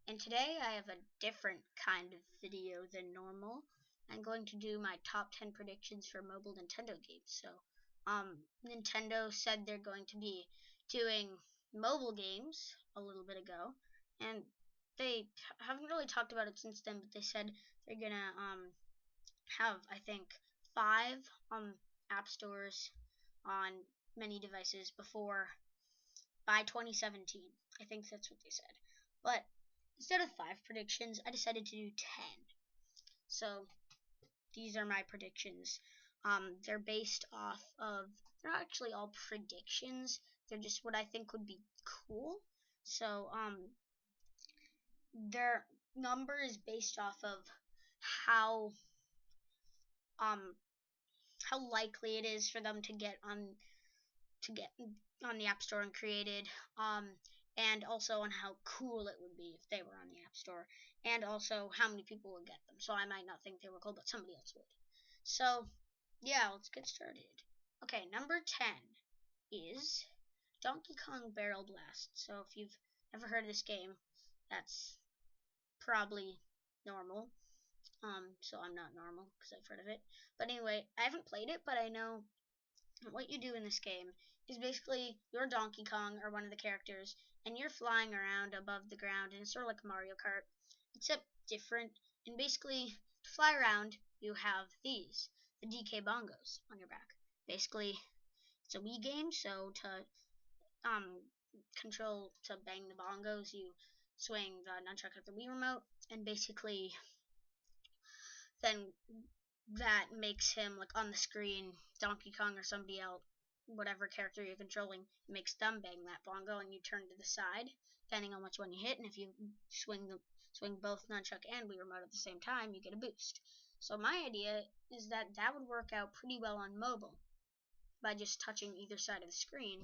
and today I have a different kind of video than normal. I'm going to do my top 10 predictions for mobile Nintendo games. So, Nintendo said they're going to be doing mobile games a little bit ago, and they haven't really talked about it since then, but they said they're gonna have, I think, 5 app stores on many devices by 2017. I think that's what they said. But instead of 5 predictions, I decided to do 10. So these are my predictions. They're based off of, they're not actually all predictions. They're just what I think would be cool. So their number is based off of how likely it is for them to get on the App Store and created, and also on how cool it would be if they were on the App Store, and also how many people would get them. So I might not think they were cool, but somebody else would. So yeah, let's get started. Okay, number 10 is Donkey Kong Barrel Blast. So if you've never heard of this game, that's probably normal. So I'm not normal because I've heard of it. But anyway, I haven't played it, but I know what you do in this game is basically you're Donkey Kong or one of the characters, and you're flying around above the ground, and it's sort of like Mario Kart, except different. And basically, to fly around, you have the DK bongos on your back. Basically, it's a Wii game, so to bang the bongos, you swing the nunchuck at the Wii remote, and basically then that makes him, like, on the screen, Donkey Kong or somebody else, whatever character you're controlling, makes them bang that bongo, and you turn to the side, depending on which one you hit, and if you swing both nunchuck and Wii remote at the same time, you get a boost. So my idea is that would work out pretty well on mobile, by just touching either side of the screen,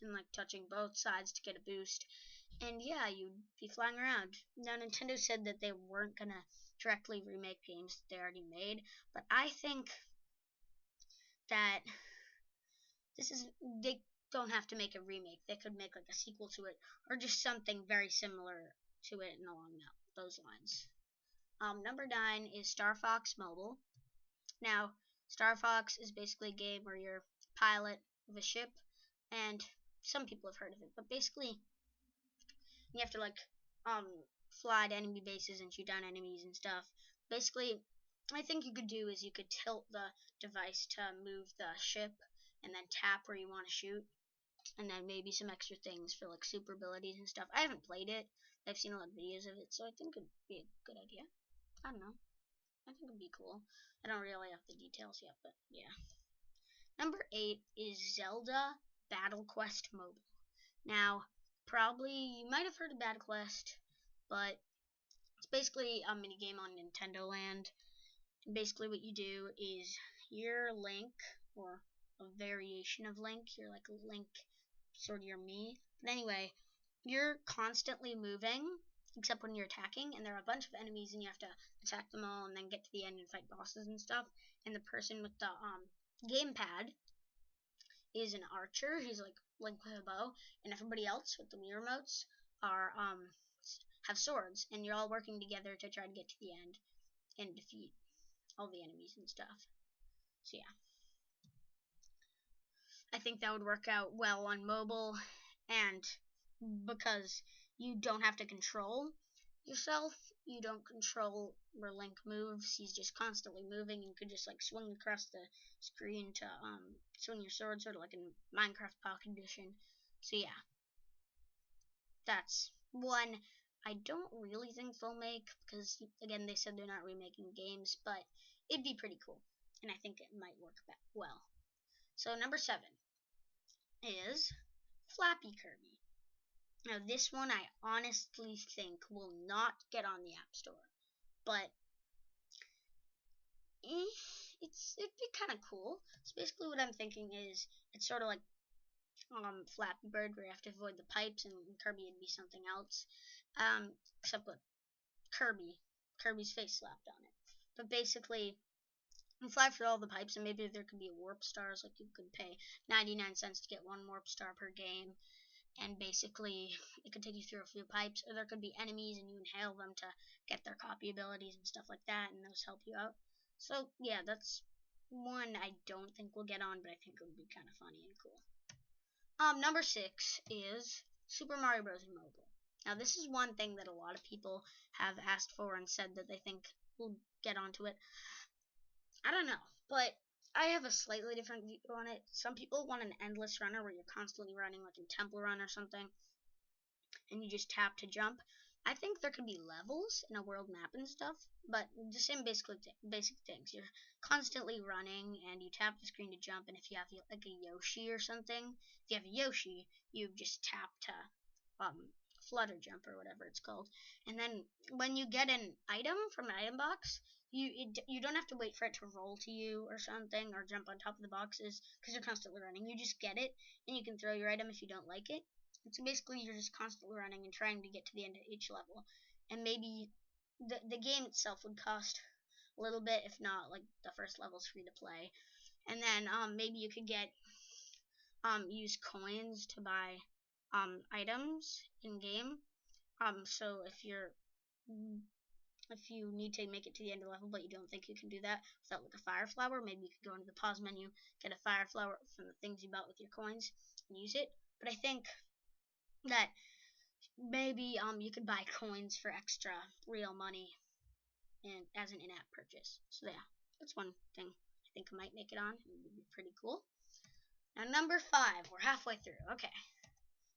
and like touching both sides to get a boost. And yeah, you'd be flying around. Now, Nintendo said that they weren't gonna directly remake games that they already made, but I think that they don't have to make a remake. They could make like a sequel to it, or just something very similar to it and along those lines. Number 9 is Star Fox Mobile. Now, Star Fox is basically a game where you're a pilot of a ship, and some people have heard of it, but basically you have to fly to enemy bases and shoot down enemies and stuff. Basically, I think you could do is you could tilt the device to move the ship, and then tap where you want to shoot, and then maybe some extra things for like super abilities and stuff. I haven't played it. I've seen a lot of videos of it, so I think it'd be a good idea. I don't know. I think it'd be cool. I don't really have the details yet, but yeah. Number 8 is Zelda Battle Quest Mobile. Now, probably you might have heard of Battle Quest, but it's basically a mini game on Nintendo Land. And basically, what you do is you're Link, or a variation of Link. You're like Link, sort of your me. But anyway, you're constantly moving, except when you're attacking, and there are a bunch of enemies, and you have to attack them all, and then get to the end and fight bosses and stuff. And the person with the gamepad is an archer. He's like Link with a bow, and everybody else with the Wii remotes are have swords, and you're all working together to try to get to the end and defeat all the enemies and stuff. So yeah, I think that would work out well on mobile, and because you don't have to control yourself, you don't control where Link moves. He's just constantly moving, and could just like swing across the screen to swing your sword, sort of like in Minecraft Pocket Edition. So yeah, that's one I don't really think they'll make, because again, they said they're not remaking games, but it'd be pretty cool, and I think it might work well. So number 7 is Flappy Kirby. Now, this one I honestly think will not get on the App Store, but it'd be kind of cool. So basically what I'm thinking is it's sort of like Flappy Bird, where you have to avoid the pipes, and Kirby would be something else, except with Kirby's face slapped on it. But basically, you fly through all the pipes, and maybe there could be warp stars, like you could pay 99 cents to get 1 warp star per game. and basically it could take you through a few pipes, or there could be enemies and you inhale them to get their copy abilities and stuff like that, and those help you out. So yeah, that's one I don't think we'll get on, but I think it would be kind of funny and cool. Number 6 is Super Mario Bros. Mobile. Now this is one thing that a lot of people have asked for and said that they think we'll get onto it. I don't know, but I have a slightly different view on it. Some people want an endless runner where you're constantly running, like in Temple Run or something, and you just tap to jump. I think there could be levels in a world map and stuff, but the same basic things. You're constantly running, and you tap the screen to jump. And if you have like a Yoshi or something, if you have a Yoshi, you just tap to flutter jump or whatever it's called. And then when you get an item from an item box, you don't have to wait for it to roll to you or something, or jump on top of the boxes because you're constantly running. You just get it, and you can throw your item if you don't like it. So basically, you're just constantly running and trying to get to the end of each level. And maybe the game itself would cost a little bit, if not, like the first level's free to play. And then maybe you could get use coins to buy items in game. So if you need to make it to the end of the level, but you don't think you can do that without like a fire flower, maybe you could go into the pause menu, get a fire flower from the things you bought with your coins, and use it. But I think that maybe you could buy coins for extra real money and as an in-app purchase. So yeah, that's one thing I think I might make it on. It would be pretty cool. Now number 5, we're halfway through. Okay.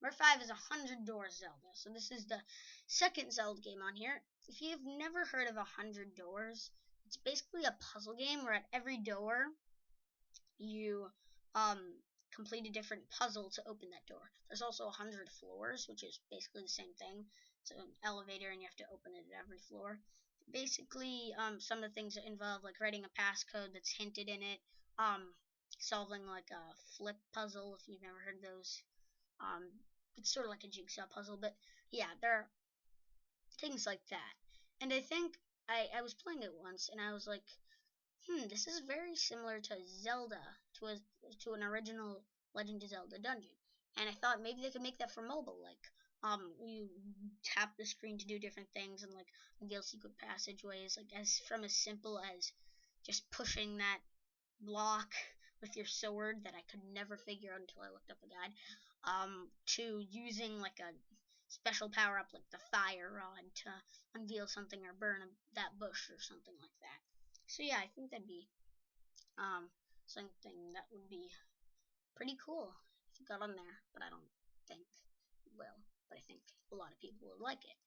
Number 5 is 100 Doors Zelda. So this is the second Zelda game on here. If you've never heard of 100 Doors, it's basically a puzzle game where at every door you complete a different puzzle to open that door. There's also 100 floors, which is basically the same thing. It's an elevator and you have to open it at every floor. Basically, some of the things that involve like writing a passcode that's hinted in it, solving like a flip puzzle if you've never heard of those. It's sort of like a jigsaw puzzle, but yeah, there are things like that. And I think I was playing it once and I was like, this is very similar to Zelda, to an original Legend of Zelda dungeon. And I thought maybe they could make that for mobile, like you tap the screen to do different things and like unveil secret passageways, like as simple as just pushing that block with your sword that I could never figure out until I looked up a guide, to using like a special power up like the fire rod to unveil something or burn that bush or something like that. So yeah, I think that'd be something that would be pretty cool if it got on there, but I don't think it will. But I think a lot of people would like it.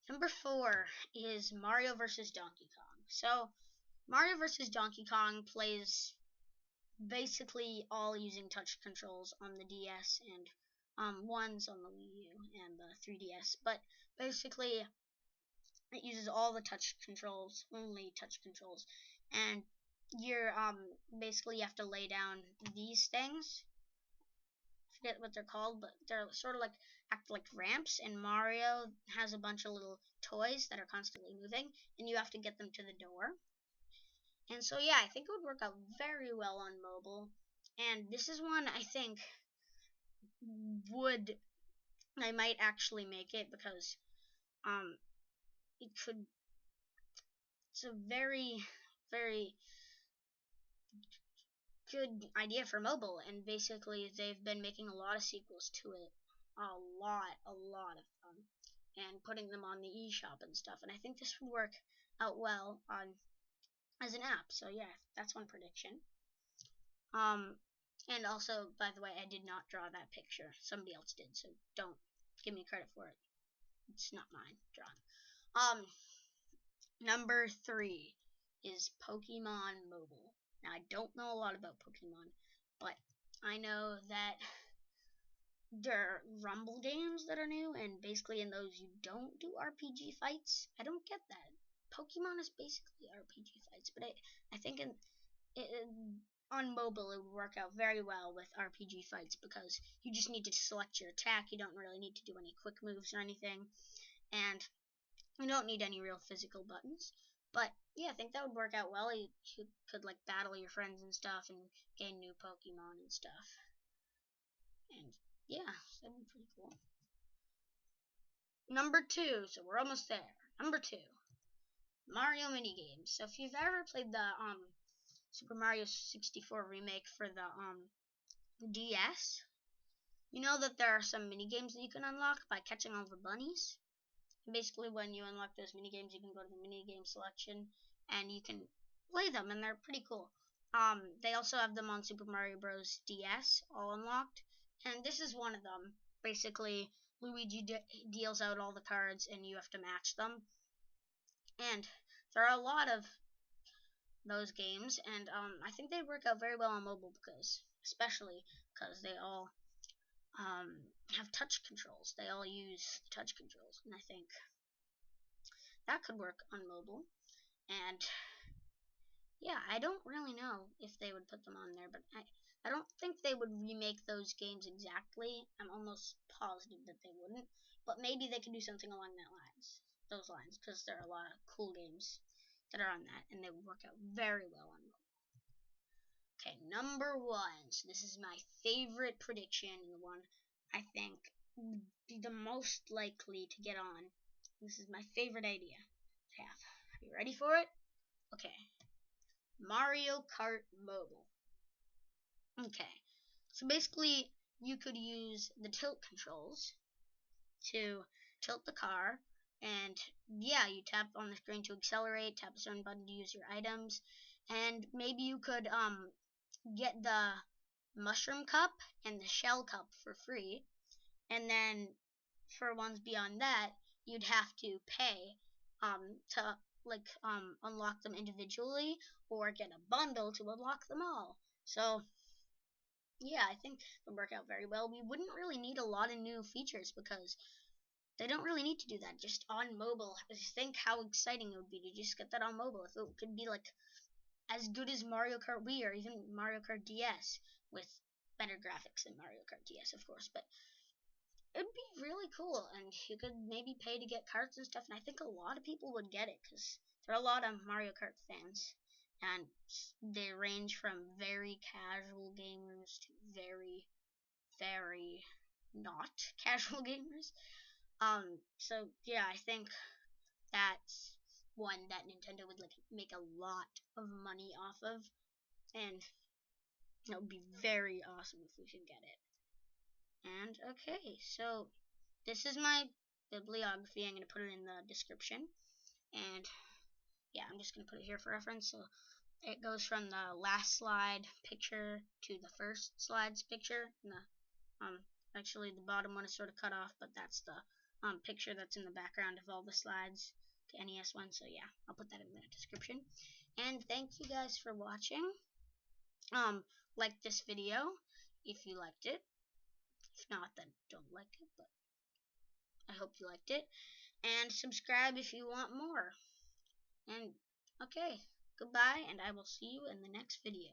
Number 4 is Mario vs. Donkey Kong. So Mario vs. Donkey Kong plays basically all using touch controls on the DS and ones on the Wii U and the 3DS. But basically, it uses all the touch controls, only touch controls, and you're basically you have to lay down these things. I forget what they're called, but they're sort of like act like ramps, and Mario has a bunch of little toys that are constantly moving, and you have to get them to the door. And so yeah, I think it would work out very well on mobile. And this is one I think I might actually make it because it could. It's a very good idea for mobile, and basically they've been making a lot of sequels to it, a lot of them, and putting them on the eShop and stuff. And I think this would work out well on as an app. So yeah, that's one prediction. And also, by the way, I did not draw that picture. Somebody else did, so don't give me credit for it. It's not mine drawn. Number 3 is Pokemon Mobile. Now, I don't know a lot about Pokemon, but I know that there are Rumble games that are new, and basically in those you don't do RPG fights. I don't get that. Pokemon is basically RPG fights, but I think on mobile it would work out very well with RPG fights because you just need to select your attack. You don't really need to do any quick moves or anything, and you don't need any real physical buttons. But yeah, I think that would work out well. You could like battle your friends and stuff and gain new Pokemon and stuff. And yeah, that'd be pretty cool. Number 2, so we're almost there. Number 2, Mario minigames. So if you've ever played the Super Mario 64 remake for the DS, you know that there are some minigames that you can unlock by catching all the bunnies. And basically, when you unlock those minigames, you can go to the minigame selection and you can play them, and they're pretty cool. They also have them on Super Mario Bros. DS, all unlocked, and this is one of them. Basically, Luigi deals out all the cards, and you have to match them. And there are a lot of those games, and I think they work out very well on mobile especially because they all have touch controls. They all use touch controls, and I think that could work on mobile. And yeah, I don't really know if they would put them on there, but I don't think they would remake those games exactly. I'm almost positive that they wouldn't, but maybe they could do something along those lines, because there are a lot of cool games that are on that, and they would work out very well on mobile. Okay, number 1. So this is my favorite prediction, and the one I think would be the most likely to get on. This is my favorite idea to have. Are you ready for it? Okay. Mario Kart Mobile. Okay. So basically, you could use the tilt controls to tilt the car, and yeah, you tap on the screen to accelerate, tap a certain button to use your items, and maybe you could get the mushroom cup and the shell cup for free, and then for ones beyond that, you'd have to pay to unlock them individually, or get a bundle to unlock them all. So yeah, I think it would work out very well. We wouldn't really need a lot of new features because they don't really need to do that just on mobile. Think how exciting it would be to just get that on mobile. If it could be like as good as Mario Kart Wii or even Mario Kart DS, with better graphics than Mario Kart DS, of course, but it'd be really cool, and you could maybe pay to get carts and stuff, and I think a lot of people would get it because there are a lot of Mario Kart fans, and they range from very casual gamers to very, very not casual gamers. So yeah, I think that's one that Nintendo would make a lot of money off of, and it would be very awesome if we could get it. And okay, so this is my bibliography. I'm going to put it in the description, and yeah, I'm just going to put it here for reference. So it goes from the last slide picture to the first slide's picture. And actually the bottom one is sort of cut off, but that's the picture that's in the background of all the slides to NES one. So yeah, I'll put that in the description. And thank you guys for watching. Like this video if you liked it. If not, then don't like it, but I hope you liked it. And subscribe if you want more. And okay, goodbye, and I will see you in the next video.